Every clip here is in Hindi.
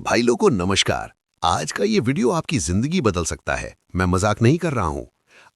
भाई लोगों को नमस्कार। आज का ये वीडियो आपकी जिंदगी बदल सकता है। मैं मजाक नहीं कर रहा हूँ।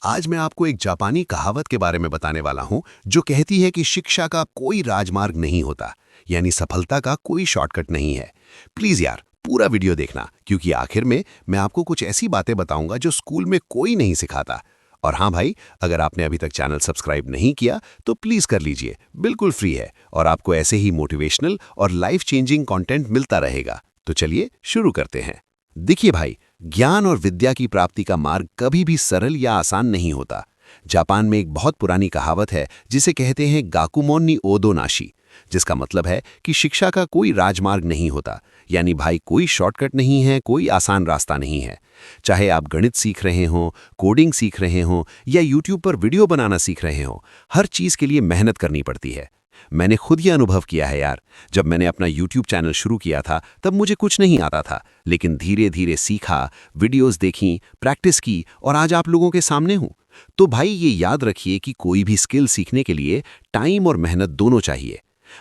आज मैं आपको एक जापानी कहावत के बारे में बताने वाला हूँ जो कहती है कि शिक्षा का कोई राजमार्ग नहीं होता, यानी सफलता का कोई शॉर्टकट नहीं है। प्लीज यार पूरा वीडियो देखना, क्योंकि आखिर में मैं आपको कुछ ऐसी बातें बताऊंगा जो स्कूल में कोई नहीं सिखाता। और हाँ भाई, अगर आपने अभी तक चैनल सब्सक्राइब नहीं किया तो प्लीज कर लीजिए, बिल्कुल फ्री है और आपको ऐसे ही मोटिवेशनल और लाइफ चेंजिंग कंटेंट मिलता रहेगा। तो चलिए शुरू करते हैं। देखिए भाई, ज्ञान और विद्या की प्राप्ति का मार्ग कभी भी सरल या आसान नहीं होता। जापान में एक बहुत पुरानी कहावत है जिसे कहते हैं गाकुमोन नि ओदो नाशी, जिसका मतलब है कि शिक्षा का कोई राजमार्ग नहीं होता, यानी भाई कोई शॉर्टकट नहीं है, कोई आसान रास्ता नहीं है। चाहे आप गणित सीख रहे हों, कोडिंग सीख रहे हों या यूट्यूब पर वीडियो बनाना सीख रहे हों, हर चीज़ के लिए मेहनत करनी पड़ती है। मैंने खुद ये अनुभव किया है यार। जब मैंने अपना यूट्यूब चैनल शुरू किया था तब मुझे कुछ नहीं आता था, लेकिन धीरे धीरे सीखा, वीडियोस देखी, प्रैक्टिस की और आज आप लोगों के सामने हूँ। तो भाई ये याद रखिए कि कोई भी स्किल सीखने के लिए टाइम और मेहनत दोनों चाहिए।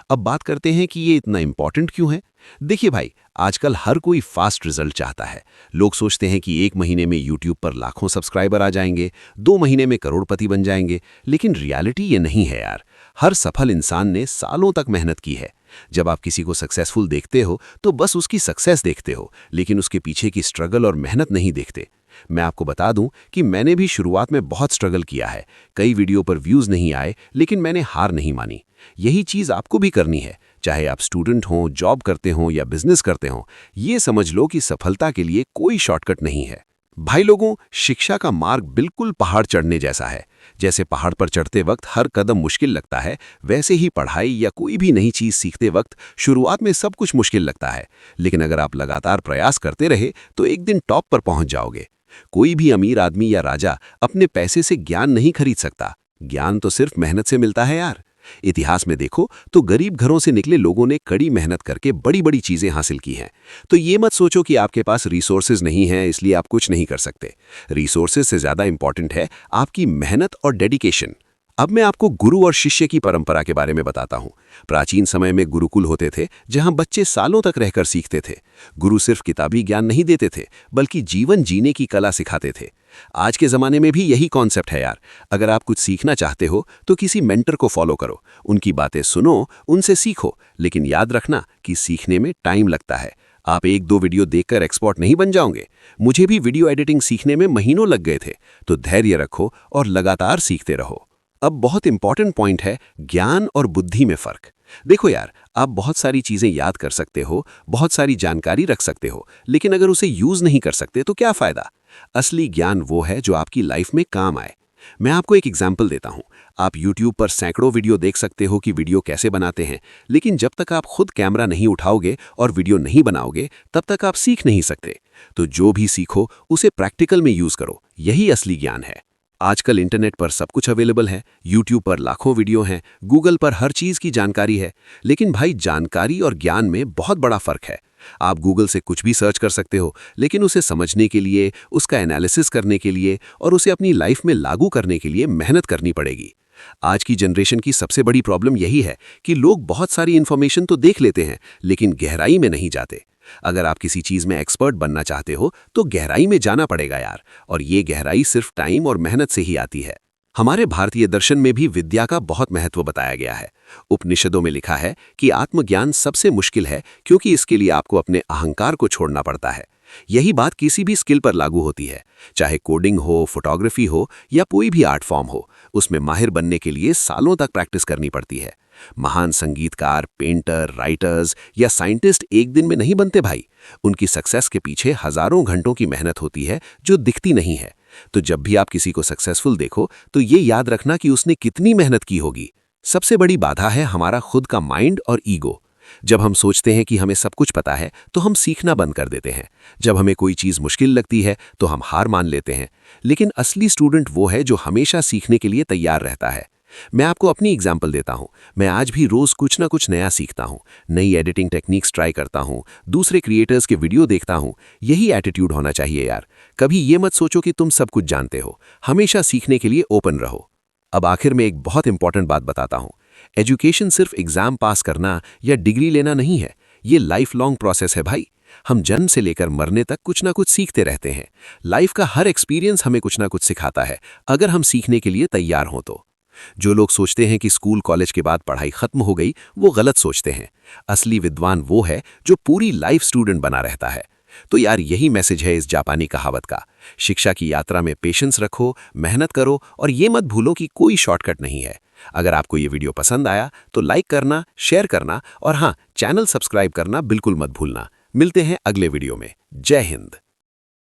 अब बात करते हैं कि ये इतना इंपॉर्टेंट क्यों है। देखिए भाई, आजकल हर कोई फास्ट रिजल्ट चाहता है। लोग सोचते हैं कि 1 महीने में यूट्यूब पर लाखों सब्सक्राइबर आ जाएंगे, 2 महीने में करोड़पति बन जाएंगे, लेकिन रियलिटी ये नहीं है यार। हर सफल इंसान ने सालों तक मेहनत की है। जब आप किसी को सक्सेसफुल देखते हो तो बस उसकी सक्सेस देखते हो, लेकिन उसके पीछे की स्ट्रगल और मेहनत नहीं देखते। मैं आपको बता दूं कि मैंने भी शुरुआत में बहुत स्ट्रगल किया है। कई वीडियो पर व्यूज़ नहीं आए, लेकिन मैंने हार नहीं मानी। यही चीज़ आपको भी करनी है, चाहे आप स्टूडेंट हों, जॉब करते हों या बिजनेस करते हों। ये समझ लो कि सफलता के लिए कोई शॉर्टकट नहीं है। भाई लोगों, शिक्षा का मार्ग बिल्कुल पहाड़ चढ़ने जैसा है। जैसे पहाड़ पर चढ़ते वक्त हर कदम मुश्किल लगता है, वैसे ही पढ़ाई या कोई भी नई चीज़ सीखते वक्त शुरुआत में सब कुछ मुश्किल लगता है, लेकिन अगर आप लगातार प्रयास करते रहे तो एक दिन टॉप पर पहुंच जाओगे। कोई भी अमीर आदमी या राजा अपने पैसे से ज्ञान नहीं खरीद सकता। ज्ञान तो सिर्फ मेहनत से मिलता है यार। इतिहास में देखो तो गरीब घरों से निकले लोगों ने कड़ी मेहनत करके बड़ी बड़ी चीजें हासिल की हैं। तो ये मत सोचो कि आपके पास रिसोर्सेज नहीं हैं इसलिए आप कुछ नहीं कर सकते। रिसोर्सेज से ज्यादा इंपॉर्टेंट है आपकी मेहनत और डेडिकेशन। अब मैं आपको गुरु और शिष्य की परंपरा के बारे में बताता हूँ। प्राचीन समय में गुरुकुल होते थे जहाँ बच्चे सालों तक रहकर सीखते थे। गुरु सिर्फ किताबी ज्ञान नहीं देते थे, बल्कि जीवन जीने की कला सिखाते थे। आज के ज़माने में भी यही कॉन्सेप्ट है यार। अगर आप कुछ सीखना चाहते हो तो किसी मेंटर को फॉलो करो, उनकी बातें सुनो, उनसे सीखो, लेकिन याद रखना कि सीखने में टाइम लगता है। आप 1-2 वीडियो देखकर एक्सपर्ट नहीं बन जाओगे। मुझे भी वीडियो एडिटिंग सीखने में महीनों लग गए थे। तो धैर्य रखो और लगातार सीखते रहो। अब बहुत इंपॉर्टेंट पॉइंट है ज्ञान और बुद्धि में फर्क। देखो यार, आप बहुत सारी चीजें याद कर सकते हो, बहुत सारी जानकारी रख सकते हो, लेकिन अगर उसे यूज नहीं कर सकते तो क्या फायदा। असली ज्ञान वो है जो आपकी लाइफ में काम आए। मैं आपको एक एग्जाम्पल देता हूँ। आप YouTube पर सैकड़ों वीडियो देख सकते हो कि वीडियो कैसे बनाते हैं, लेकिन जब तक आप खुद कैमरा नहीं उठाओगे और वीडियो नहीं बनाओगे तब तक आप सीख नहीं सकते। तो जो भी सीखो उसे प्रैक्टिकल में यूज करो, यही असली ज्ञान है। आजकल इंटरनेट पर सब कुछ अवेलेबल है। यूट्यूब पर लाखों वीडियो हैं, गूगल पर हर चीज़ की जानकारी है। लेकिन भाई, जानकारी और ज्ञान में बहुत बड़ा फर्क है। आप गूगल से कुछ भी सर्च कर सकते हो, लेकिन उसे समझने के लिए, उसका एनालिसिस करने के लिए और उसे अपनी लाइफ में लागू करने के लिए मेहनत करनी पड़ेगी। आज की जनरेशन की सबसे बड़ी प्रॉब्लम यही है कि लोग बहुत सारी इन्फॉर्मेशन तो देख लेते हैं, लेकिन गहराई में नहीं जाते। अगर आप किसी चीज में एक्सपर्ट बनना चाहते हो तो गहराई में जाना पड़ेगा यार, और ये गहराई सिर्फ टाइम और मेहनत से ही आती है। हमारे भारतीय दर्शन में भी विद्या का बहुत महत्व बताया गया है। उपनिषदों में लिखा है कि आत्मज्ञान सबसे मुश्किल है, क्योंकि इसके लिए आपको अपने अहंकार को छोड़ना पड़ता है। यही बात किसी भी स्किल पर लागू होती है, चाहे कोडिंग हो, फोटोग्राफी हो या कोई भी आर्ट फॉर्म हो। उसमें माहिर बनने के लिए सालों तक प्रैक्टिस करनी पड़ती है। महान संगीतकार, पेंटर, राइटर्स या साइंटिस्ट एक दिन में नहीं बनते भाई। उनकी सक्सेस के पीछे हजारों घंटों की मेहनत होती है जो दिखती नहीं है। तो जब भी आप किसी को सक्सेसफुल देखो तो ये याद रखना कि उसने कितनी मेहनत की होगी। सबसे बड़ी बाधा है हमारा खुद का माइंड और ईगो। जब हम सोचते हैं कि हमें सब कुछ पता है तो हम सीखना बंद कर देते हैं। जब हमें कोई चीज़ मुश्किल लगती है तो हम हार मान लेते हैं। लेकिन असली स्टूडेंट वो है जो हमेशा सीखने के लिए तैयार रहता है। मैं आपको अपनी एग्जाम्पल देता हूँ। मैं आज भी रोज़ कुछ ना कुछ नया सीखता हूँ, नई एडिटिंग टेक्निक्स ट्राई करता हूँ, दूसरे क्रिएटर्स के वीडियो देखता हूँ। यही एटीट्यूड होना चाहिए यार। कभी ये मत सोचो कि तुम सब कुछ जानते हो, हमेशा सीखने के लिए ओपन रहो। अब आखिर में एक बहुत इंपॉर्टेंट बात बताता हूँ। एजुकेशन सिर्फ एग्जाम पास करना या डिग्री लेना नहीं है, ये लाइफ लॉन्ग प्रोसेस है भाई। हम जन्म से लेकर मरने तक कुछ ना कुछ सीखते रहते हैं। लाइफ का हर एक्सपीरियंस हमें कुछ ना कुछ सिखाता है, अगर हम सीखने के लिए तैयार हों तो। जो लोग सोचते हैं कि स्कूल कॉलेज के बाद पढ़ाई खत्म हो गई, वो गलत सोचते हैं। असली विद्वान वो है जो पूरी लाइफ स्टूडेंट बना रहता है। तो यार, यही मैसेज है इस जापानी कहावत का। शिक्षा की यात्रा में पेशेंस रखो, मेहनत करो और ये मत भूलो कि कोई शॉर्टकट नहीं है। अगर आपको ये वीडियो पसंद आया तो लाइक करना, शेयर करना और हाँ, चैनल सब्सक्राइब करना बिल्कुल मत भूलना। मिलते हैं अगले वीडियो में। जय हिंद।